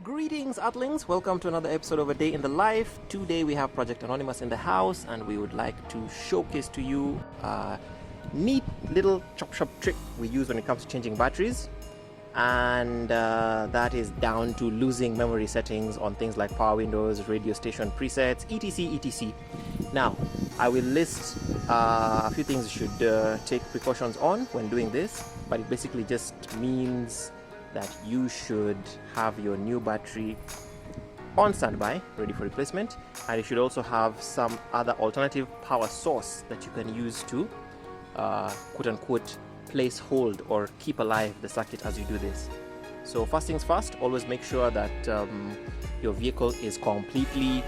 Greetings, Earthlings! Welcome to another episode of A Day in the Life. Today we have Project Anonymous in the house, and we would like to showcase to you a neat little chop shop trick we use when it comes to changing batteries. And that is down to losing memory settings on things like power windows, radio station presets, etc. Now, I will list a few things you should take precautions on when doing this, but it basically just means that you should have your new battery on standby, ready for replacement, and you should also have some other alternative power source that you can use to quote unquote place hold or keep alive the circuit as you do this. So first things first, always make sure that your vehicle is completely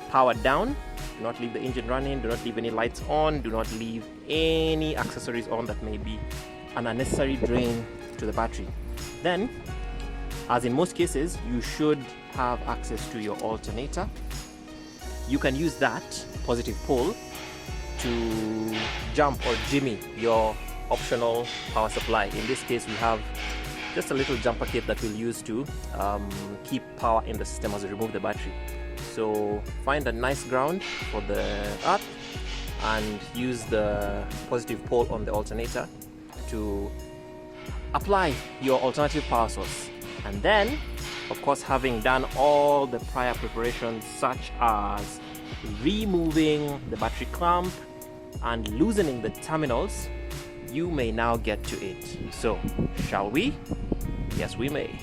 powered down. Do not leave the engine running, do not leave any lights on, do not leave any accessories on that may be an unnecessary drain to the battery. Then, as in most cases, you should have access to your alternator. You can use that positive pole to jump or jimmy your optional power supply. In this case, we have just a little jumper kit that we'll use to keep power in the system as we remove the battery. So find a nice ground for the earth and use the positive pole on the alternator to apply your alternative power source. And then, of course, having done all the prior preparations such as removing the battery clamp and loosening the terminals, you may now get to it. So, shall we? Yes, we may.